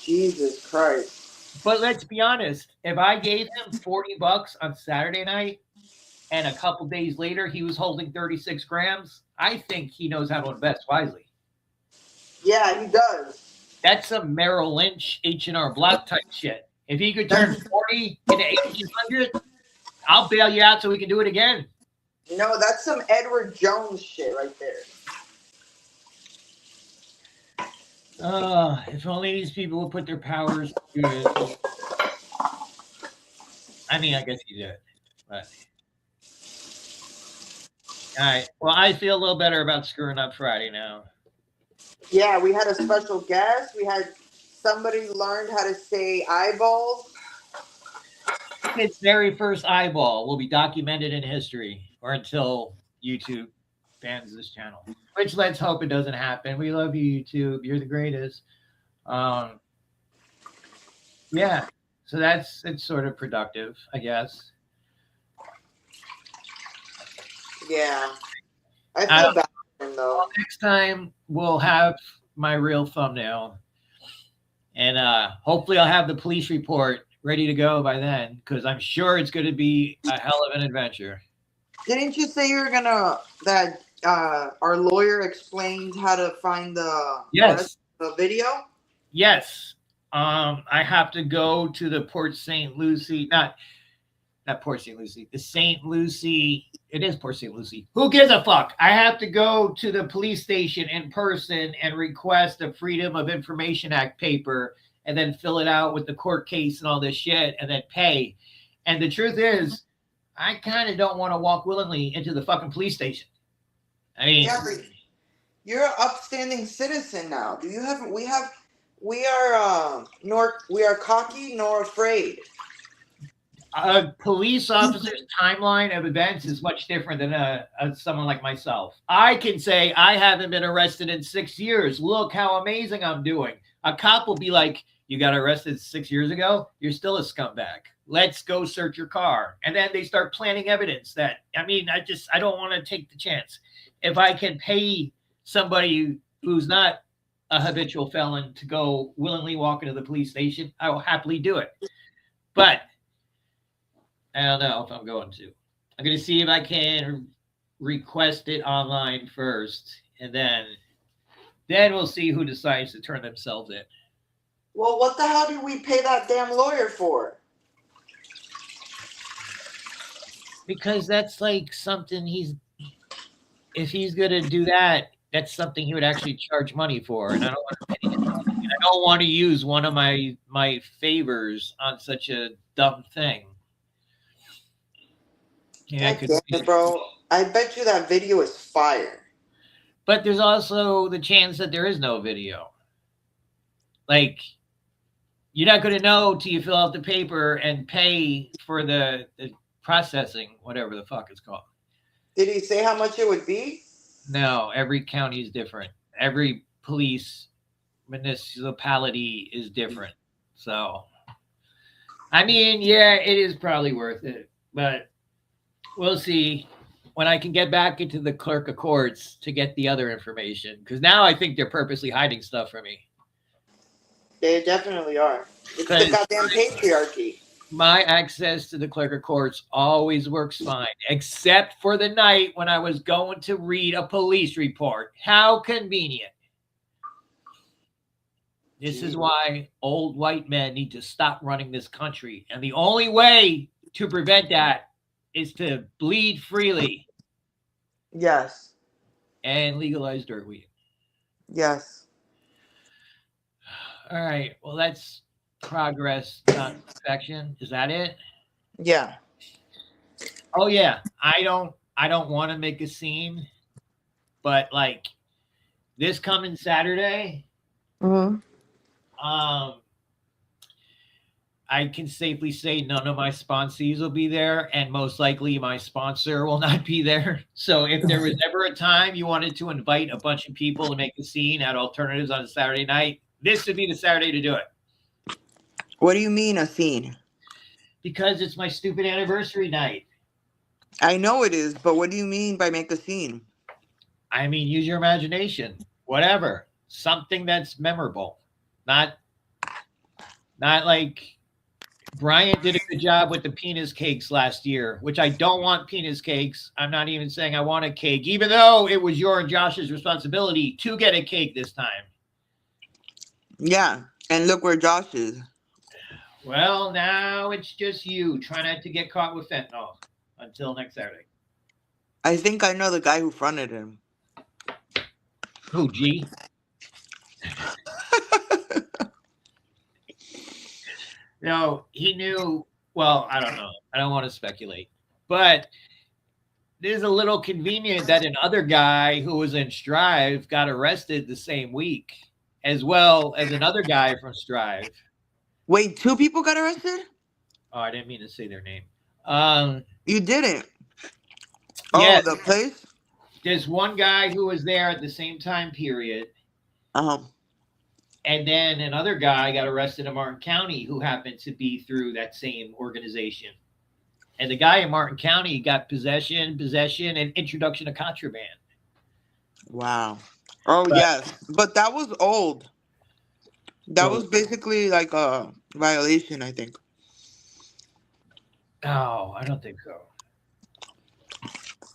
Jesus Christ. But let's be honest. If I gave him $40 on Saturday night and a couple days later he was holding 36 grams, I think he knows how to invest wisely. Yeah, he does. That's some Merrill Lynch H&R Block type shit. If he could turn 40 into 1,800, I'll bail you out so we can do it again. No, that's some Edward Jones shit right there. If only these people would put their powers to it. I mean, I guess he did. But all right. Well, I feel a little better about screwing up Friday now. Yeah, we had a special guest. We had somebody learned how to say eyeballs. Its very first eyeball will be documented in history, or until YouTube bans this channel. Which let's hope it doesn't happen. We love you, YouTube. You're the greatest. Yeah. So it's sort of productive, I guess. Yeah. I feel bad for him, though. Well, next time we'll have my real thumbnail. And hopefully I'll have the police report ready to go by then, because I'm sure it's going to be a hell of an adventure. Didn't you say you were gonna that our lawyer explained how to find the video? Yes. I have to go to the Port St. Lucie, not Port St. Lucie, the St. Lucie. It is Port St. Lucie. Who gives a fuck? I have to go to the police station in person and request a Freedom of Information Act paper and then fill it out with the court case and all this shit and then pay. And the truth is, I kind of don't want to walk willingly into the fucking police station. I mean, yeah, you're an upstanding citizen now. Do you have? We are cocky nor afraid. A police officer's timeline of events is much different than someone like myself. I can say I haven't been arrested in 6 years. Look how amazing I'm doing. A cop will be like, you got arrested 6 years ago? You're still a scumbag. Let's go search your car. And then they start planting evidence that, I don't want to take the chance. If I can pay somebody who's not a habitual felon to go willingly walk into the police station, I will happily do it. But I don't know if I'm going to. I'm going to see if I can request it online first, and then we'll see who decides to turn themselves in. Well, what the hell did we pay that damn lawyer for? Because that's like something if he's gonna do that, that's something he would actually charge money for, and I don't want to pay it. I don't want to use one of my favors on such a dumb thing. Yeah, Damn it, bro. I bet you that video is fire. But there's also the chance that there is no video. Like, you're not going to know till you fill out the paper and pay for the processing, whatever the fuck it's called. Did he say how much it would be? No, every county is different. Every police municipality is different. So, I mean, yeah, it is probably worth it. But we'll see when I can get back into the clerk of courts to get the other information. Because now I think they're purposely hiding stuff from me. They definitely are. It's the goddamn patriarchy. My access to the clerk of courts always works fine, except for the night when I was going to read a police report. How convenient. This is why old white men need to stop running this country. And the only way to prevent that is to bleed freely. Yes. And legalize dirt weed. Yes. All right. Well, that's progress, not perfection. Is that it? Yeah. Oh yeah. I don't want to make a scene, but like this coming Saturday, I can safely say none of my sponsees will be there, and most likely my sponsor will not be there. So if there was ever a time you wanted to invite a bunch of people to make a scene at Alternatives on a Saturday night, this would be the Saturday to do it. What do you mean a scene? Because it's my stupid anniversary night. I know it is, but what do you mean by make a scene? I mean, use your imagination. Whatever. Something that's memorable. Not like Brian did a good job with the penis cakes last year, which I don't want penis cakes. I'm not even saying I want a cake, even though it was your and Josh's responsibility to get a cake this time. Yeah, and look where Josh is. Well, now it's just you. Try not to get caught with fentanyl until next Saturday. I think I know the guy who fronted him. Who, G? No, he knew. Well, I don't know. I don't want to speculate. But it is a little convenient that another guy who was in Strive got arrested the same week, as well as another guy from Strive. Wait, 2 people got arrested? Oh, I didn't mean to say their name. You didn't? Yeah, the place? There's one guy who was there at the same time period. And then another guy got arrested in Martin County who happened to be through that same organization. And the guy in Martin County got possession, and introduction of contraband. Wow. Oh, yes. But that was old. That was basically like a violation, I think. Oh, I don't think so.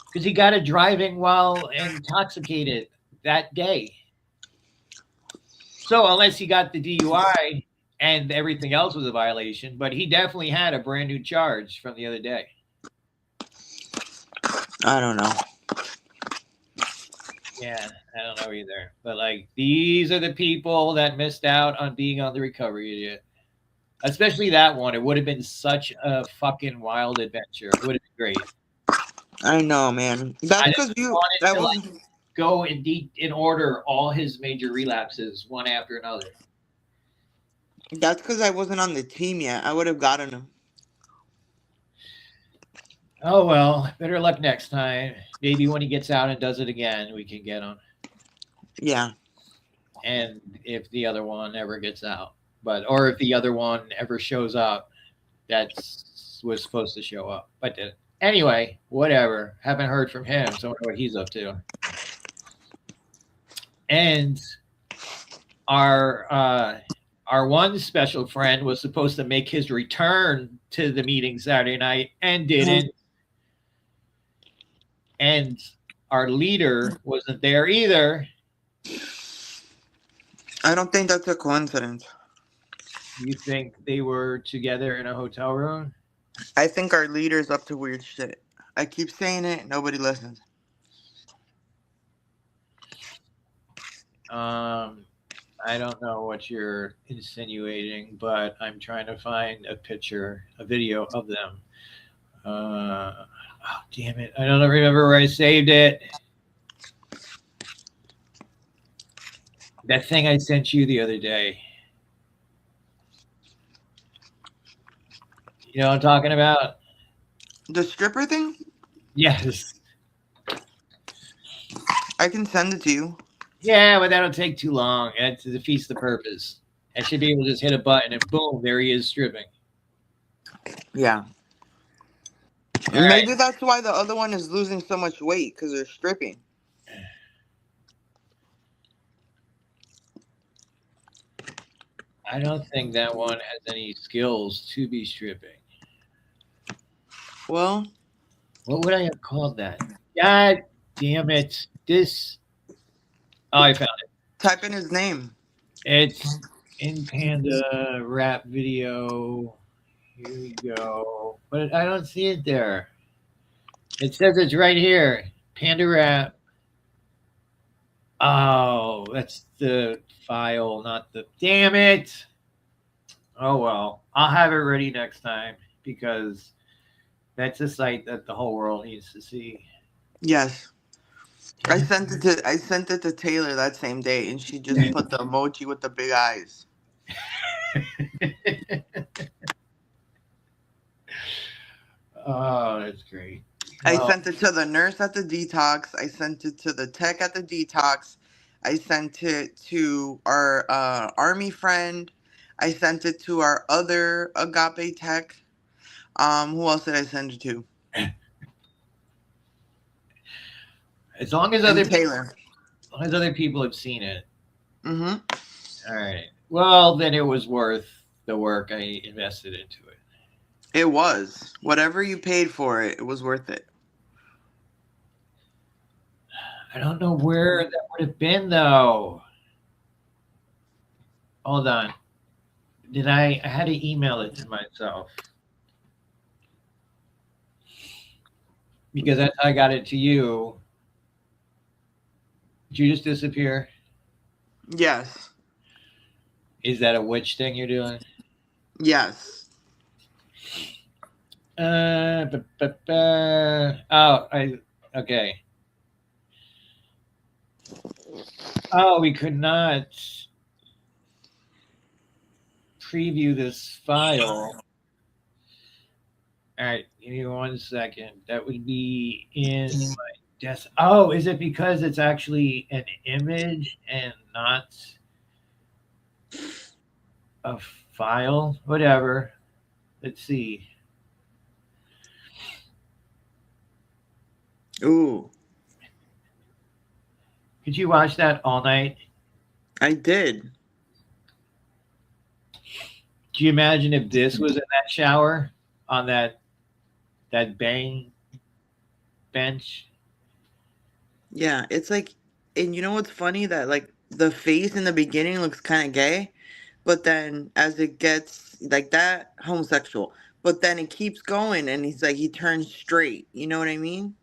Because he got it driving while intoxicated that day. So unless he got the DUI and everything else was a violation, but he definitely had a brand new charge from the other day. I don't know. Yeah, I don't know either. But like, these are the people that missed out on being on the recovery idiot. Especially that one. It would have been such a fucking wild adventure. It would have been great. I know, man. That's because you go in order all his major relapses one after another. That's because I wasn't on the team yet. I would have gotten him. Oh well, better luck next time. Maybe when he gets out and does it again, we can get him. Yeah. And if the other one ever gets out, or if the other one ever shows up, that was supposed to show up, but didn't. Anyway, whatever. Haven't heard from him, so I wonder what he's up to. And our one special friend was supposed to make his return to the meeting Saturday night and didn't. And our leader wasn't there either. I don't think that's a coincidence. You think they were together in a hotel room? I think our leader's up to weird shit. I keep saying it, nobody listens. I don't know what you're insinuating, but I'm trying to find a video of them. Oh, damn it. I don't remember where I saved it. That thing I sent you the other day. You know what I'm talking about? The stripper thing? Yes. I can send it to you. Yeah, but that'll take too long. That defeats the purpose. I should be able to just hit a button and boom, there he is stripping. Yeah. All Maybe right. that's why the other one is losing so much weight, because they're stripping. I don't think that one has any skills to be stripping. Well, What would I have called that? God damn it. This. Oh, I found it. type in his name. It's in Panda rap video. Here we go. But I don't see it there. It says it's right here. Panda rap. Oh, that's the file, not the. Damn it. Oh, well. I'll have it ready next time because that's a site that the whole world needs to see. Yes. I sent it to Taylor that same day, and she just put the emoji with the big eyes. Oh, that's great. I Well, sent it to the nurse at the detox. I sent it to the tech at the detox. I sent it to our army friend. I sent it to our other agape tech. Who else did I send it to? as long as And other Taylor. as long as other people have seen it. Mm-hmm. All right. Well, then it was worth the work I invested into it. It was. Whatever you paid for it, it was worth it. I don't know where that would have been though. Hold on. I had to email it to myself. Because that's how I got it to you. Did you just disappear? Yes. Is that a witch thing you're doing? Yes. Okay. Oh, we could not preview this file. All right, give me 1 second. That would be in my desk. Oh, is it because it's actually an image and not a file? Whatever. Let's see. Ooh. Could you watch that all night? I did. Do you imagine if this was in that shower on that bang bench? Yeah, it's like, and you know what's funny? That like the face in the beginning looks kind of gay, but then as it gets like that, homosexual. But then it keeps going, and he's like, he turns straight. You know what I mean?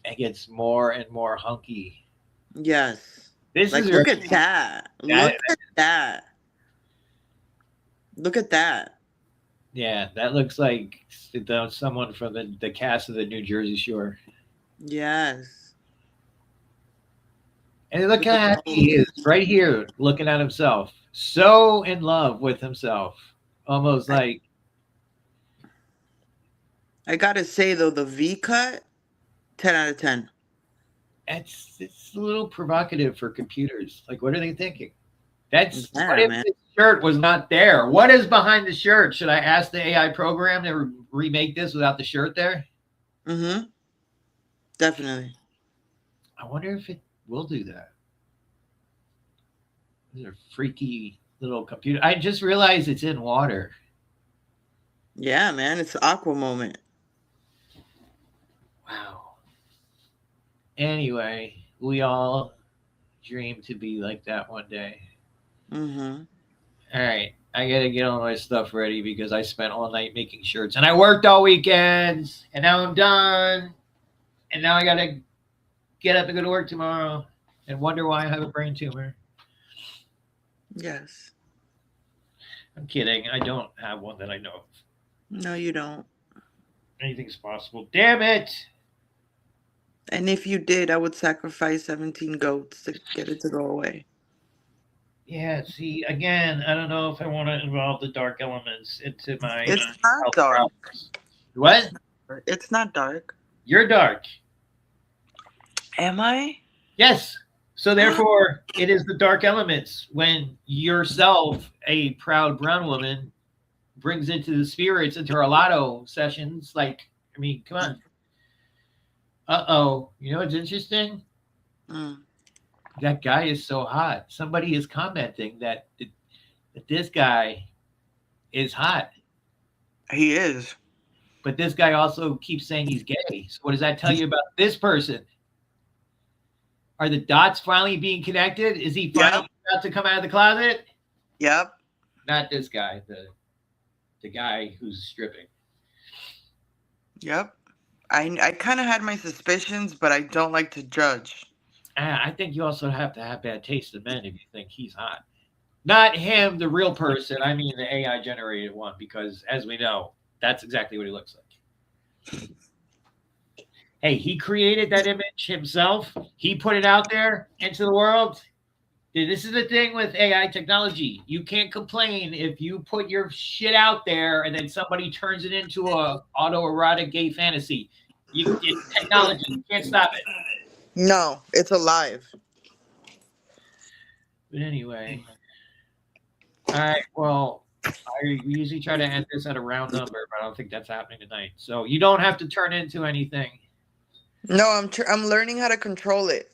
It gets more and more hunky. Yes. This Like, is look at that. Look at that. Look at that. Yeah, that looks like someone from the cast of the New Jersey Shore. Yes. And look how happy he is right here, looking at himself, so in love with himself, almost like. I gotta say though, the V cut, 10 out of 10. It's a little provocative for computers. Like, what are they thinking? What if the shirt was not there? What is behind the shirt? Should I ask the AI program to remake this without the shirt there? Mm-hmm. Definitely. I wonder if it will do that. These are freaky little computer. I just realized it's in water. Yeah, man, it's the Aqua moment. Wow. Anyway, we all dream to be like that one day. Mm-hmm. All right, I gotta get all my stuff ready because I spent all night making shirts and I worked all weekends and now I'm done. And now I gotta get up and go to work tomorrow and wonder why I have a brain tumor. Yes. I'm kidding. I don't have one that I know of. No, you don't. Anything's possible. Damn it! And if you did, I would sacrifice 17 goats to get it to go away. Yeah, see, again, I don't know if I want to involve the dark elements into my It's not health dark. problems. What? It's not dark. You're dark. Am I? Yes. So therefore, it is the dark elements when yourself, a proud brown woman, brings into the spirits into our lotto sessions. Like, I mean, come on. Uh-oh. You know what's interesting? That guy is so hot. Somebody is commenting that this guy is hot. He is. But this guy also keeps saying he's gay. So what does that tell you about this person? Are the dots finally being connected? Is he finally about to come out of the closet? Yep. Not this guy, the guy who's stripping. Yep. I kind of had my suspicions, but I don't like to judge. I think you also have to have bad taste in men if you think he's hot. Not him, the real person. I mean the AI generated one, because as we know, that's exactly what he looks like. Hey, he created that image himself. He put it out there into the world. This is the thing with AI technology. You can't complain if you put your shit out there and then somebody turns it into a autoerotic gay fantasy. It's technology. You can't stop it. No, it's alive. But anyway. All right, well, we usually try to end this at a round number, but I don't think that's happening tonight. So you don't have to turn into anything. No, I'm learning how to control it.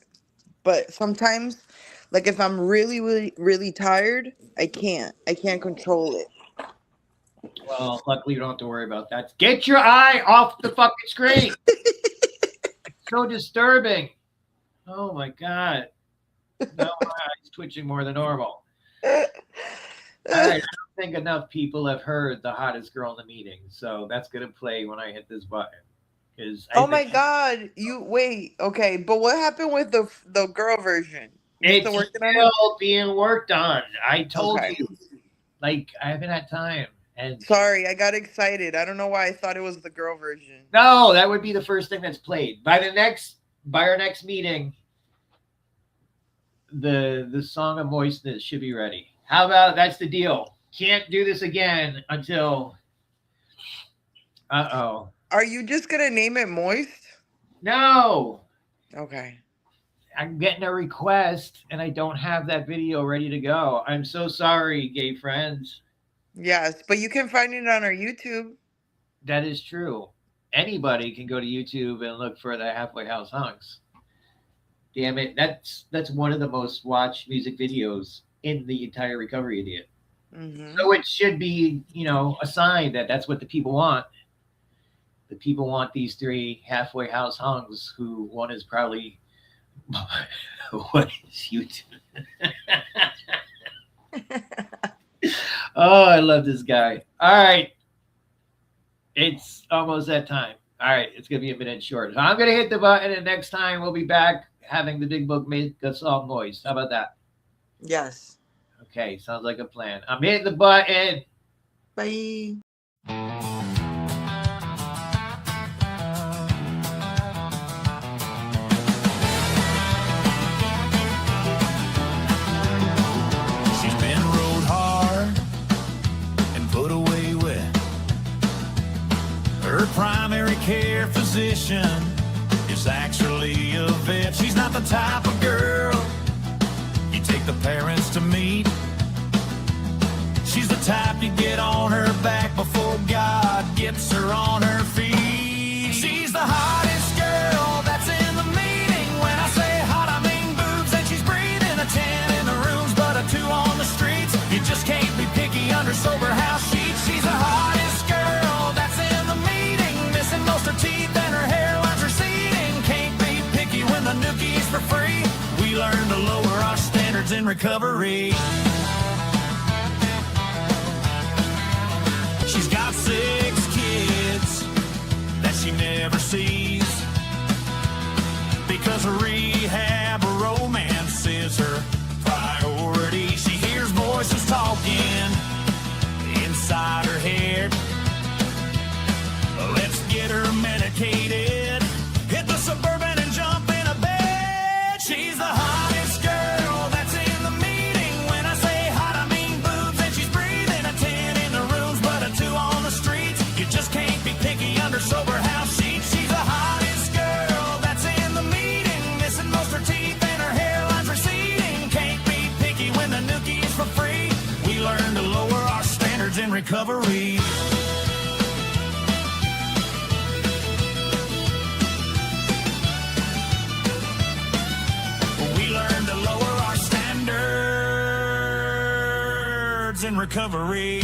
But sometimes, like if I'm really, really, really tired, I can't control it. Well, luckily you don't have to worry about that. Get your eye off the fucking screen. It's so disturbing. Oh my God. No, my eye's twitching more than normal. All right, I don't think enough people have heard the hottest girl in the meeting, so that's gonna play when I hit this button. Oh my God! You wait, okay, but what happened with the girl version? It's still being worked on. I told you, like I haven't had time. And sorry, I got excited. I don't know why I thought it was the girl version. No, that would be the first thing that's played by our next meeting. The song of moistness should be ready. How about that's the deal? Can't do this again until. Uh-oh. Are you just gonna name it Moist? No. Okay. I'm getting a request and I don't have that video ready to go. I'm so sorry, gay friends. Yes, but you can find it on our YouTube. That is true. Anybody can go to YouTube and look for the Halfway House Hunks. Damn it. That's one of the most watched music videos in the entire Recovery Idiot. Mm-hmm. So it should be, a sign that that's what the people want. The people want these three halfway house hunks who one is probably what is YouTube? Oh, I love this guy. All right. It's almost that time. All right. It's going to be a minute short. So I'm going to hit the button and next time we'll be back having the big book make us all moist. How about that? Yes. Okay. Sounds like a plan. I'm hitting the button. Bye. Primary care physician is actually a vet. She's not the type of girl you take the parents to meet. She's the type you get on her back before God gets her on her feet. She's the hottest girl that's in the meeting. When I say hot, I mean boobs, and she's breathing a 10 in the rooms, but a 2 on the streets. You just can't be picky under sober house sheets. She's the hottest girl that's in the meeting. Most her teeth and her hairline's receding. Can't be picky when the nookies for free. We learned to lower our standards in recovery. She's got 6 kids that she never sees, because rehab or romance is her priority. She hears voices talking inside her head. Let's get her medicated, hit the Suburban and jump in a bed. She's the hottest girl that's in the meeting. When I say hot, I mean boobs, and she's breathing. A 10 in the rooms, but a 2 on the streets. You just can't be picky under sober house sheets. She's the hottest girl that's in the meeting, missing most her teeth and her hairline's receding. Can't be picky when the nookie is for free. We learn to lower our standards in recovery. In recovery.